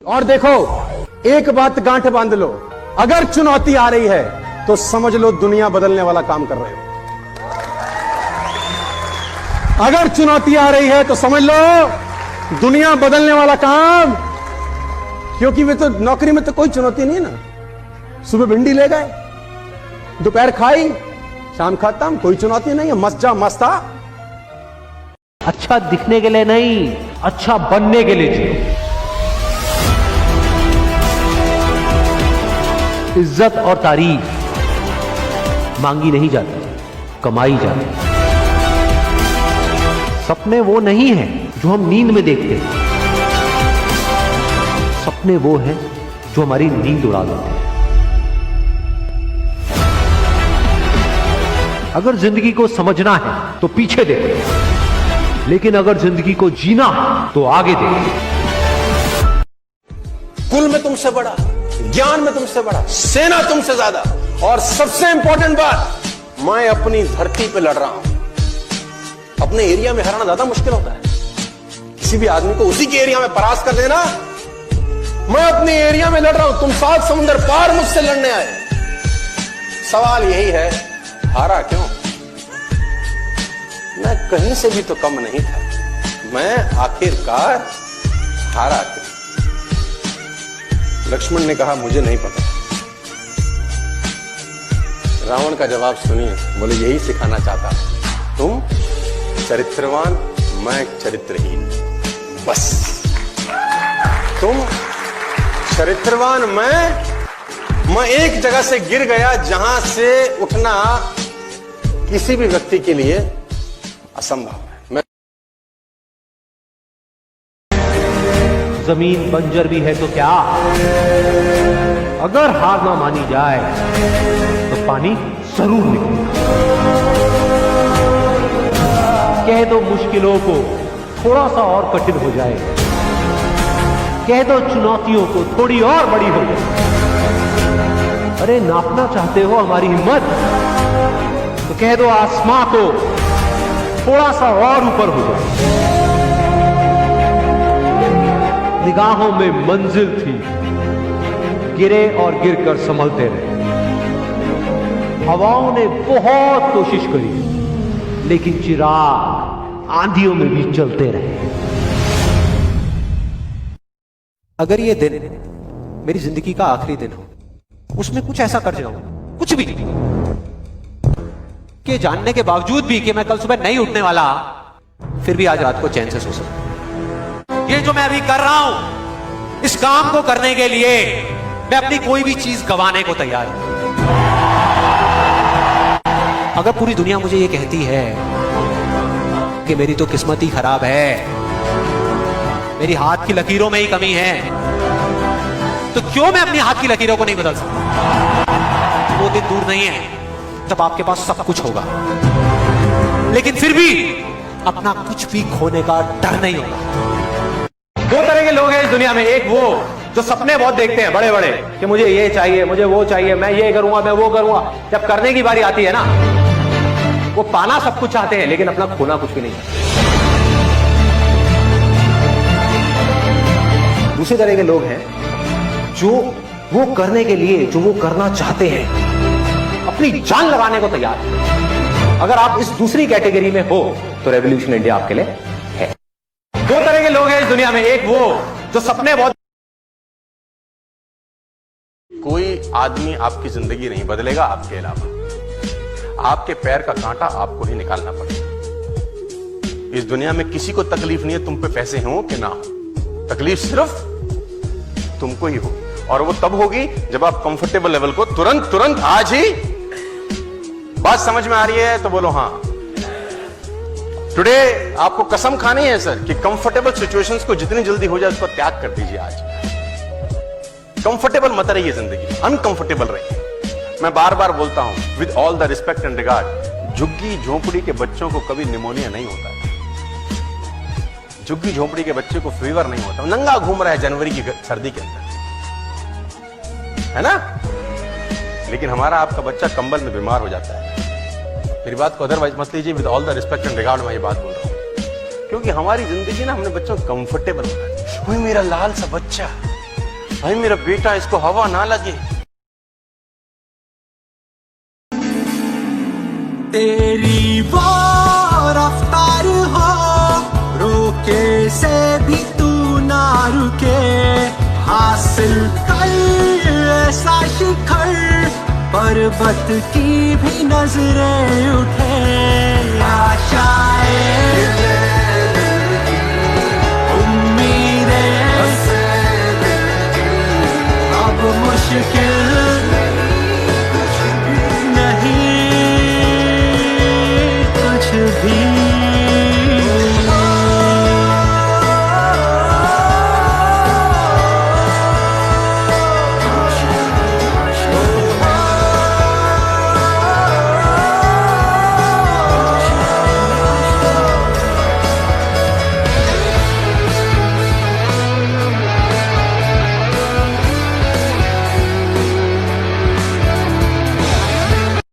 और देखो, एक बात गांठ बांध लो, अगर चुनौती आ रही है तो समझ लो दुनिया बदलने वाला काम कर रहे हो। अगर चुनौती आ रही है तो समझ लो दुनिया बदलने वाला काम, क्योंकि वे तो नौकरी में तो कोई चुनौती नहीं ना। सुबह भिंडी ले गए, दोपहर खाई, शाम खत्म, कोई चुनौती नहीं है, मस्त जा मस्त आ। अच्छा दिखने के लिए नहीं, अच्छा बनने के लिए जियो। इज्जत और तारीफ मांगी नहीं जाती, कमाई जाती। सपने वो नहीं है जो हम नींद में देखते हैं, सपने वो है जो हमारी नींद उड़ा देते हैं। अगर जिंदगी को समझना है तो पीछे देखो, लेकिन अगर जिंदगी को जीना है तो आगे देखो। कुल में तुमसे बड़ा, ज्ञान में तुमसे बड़ा, सेना तुमसे ज्यादा, और सबसे इंपॉर्टेंट बात, मैं अपनी धरती पे लड़ रहा हूं। अपने एरिया में हराना ज्यादा मुश्किल होता है। किसी भी आदमी को उसी के एरिया में परास्त कर देना। मैं अपने एरिया में लड़ रहा हूं, तुम 7 समुंदर पार मुझसे लड़ने आए। सवाल यही है, हारा क्यों? मैं कहीं से भी तो कम नहीं था, मैं आखिरकार हारा क्यों? लक्ष्मण ने कहा मुझे नहीं पता। रावण का जवाब सुनिए, बोले यही सिखाना चाहता है, तुम चरित्रवान, मैं चरित्रहीन। बस तुम चरित्रवान, मैं एक जगह से गिर गया जहां से उठना किसी भी व्यक्ति के लिए असंभव है। जमीन बंजर भी है तो क्या, अगर हार ना मानी जाए तो पानी जरूर निकलेगा। कह दो मुश्किलों को थोड़ा सा और कठिन हो जाए, कह दो चुनौतियों को थोड़ी और बड़ी हो जाए। अरे नापना चाहते हो हमारी हिम्मत, तो कह दो आसमां को थोड़ा सा और ऊपर हो जाए। निगाहों में मंजिल थी, गिरे और गिरकर संभलते रहे। हवाओं ने बहुत कोशिश करी, लेकिन चिराग आंधियों में भी चलते रहे। अगर ये दिन मेरी जिंदगी का आखिरी दिन हो, उसमें कुछ ऐसा कर जाऊं, कुछ भी, कि जानने के बावजूद भी कि मैं कल सुबह नहीं उठने वाला, फिर भी आज रात को चैन से सो सकूं। ये जो मैं अभी कर रहा हूं, इस काम को करने के लिए मैं अपनी कोई भी चीज गंवाने को तैयार हूं। अगर पूरी दुनिया मुझे ये कहती है कि मेरी तो किस्मत ही खराब है, मेरी हाथ की लकीरों में ही कमी है, तो क्यों मैं अपनी हाथ की लकीरों को नहीं बदल सकता? वो दिन दूर नहीं है जब आपके पास सब कुछ होगा, लेकिन फिर भी अपना कुछ भी खोने का डर नहीं होगा। 2 तरह के लोग हैं इस दुनिया में, एक वो जो सपने बहुत देखते हैं बड़े बड़े, कि मुझे ये चाहिए, मुझे वो चाहिए, मैं ये करूंगा, मैं वो करूंगा। जब करने की बारी आती है ना, वो पाना सब कुछ चाहते हैं, लेकिन अपना खोना कुछ भी नहीं चाहते। दूसरी तरह के लोग हैं जो वो करने के लिए, जो वो करना चाहते हैं, अपनी जान लगाने को तैयार है। अगर आप इस दूसरी कैटेगरी में हो तो रेवोल्यूशन इंडिया आपके लिए है। 2 तरह के लोग हैं इस दुनिया में, एक वो जो सपने बहुत। कोई आदमी आपकी जिंदगी नहीं बदलेगा आपके अलावा। आपके पैर का कांटा आपको ही निकालना पड़ेगा। इस दुनिया में किसी को तकलीफ नहीं है तुम पे पैसे हो कि ना हो, तकलीफ सिर्फ तुमको ही होगी, और वो तब होगी जब आप कंफर्टेबल लेवल को तुरंत आज ही। बात समझ में आ रही है तो बोलो हाँ। टुडे आपको कसम खानी है सर कि कंफर्टेबल सिचुएशंस को जितनी जल्दी हो जाए उसको त्याग कर दीजिए। आज कंफर्टेबल मत रहिए जिंदगी, अनकंफर्टेबल रहिए। मैं बार बार बोलता हूं with all the respect and regard, झुग्गी झोंपड़ी के बच्चों को कभी निमोनिया नहीं होता है। झुग्गी झोंपड़ी के बच्चे को फीवर नहीं होता, नंगा घूम रहा है जनवरी की सर्दी के अंदर, है ना। लेकिन हमारा आपका बच्चा कंबल में बीमार हो जाता है। मेरी बात को अदरवाइज मत लीजिए, with all the respect and regard मैं ये बात बोल रहा हूं, क्योंकि हमारी जिंदगी ना हमने बच्चों को कंफर्टेबल बनाया। वही मेरा लाल सा बच्चा, भाई मेरा बेटा, इसको हवा ना लगे। तेरी वो रफ्तार हो, रोके से भी तू ना रुके, हासिल कर ऐसा शिखर, पर्वत की भी नजरें उठे, आशाएं उम्मीदें अब मुश्किल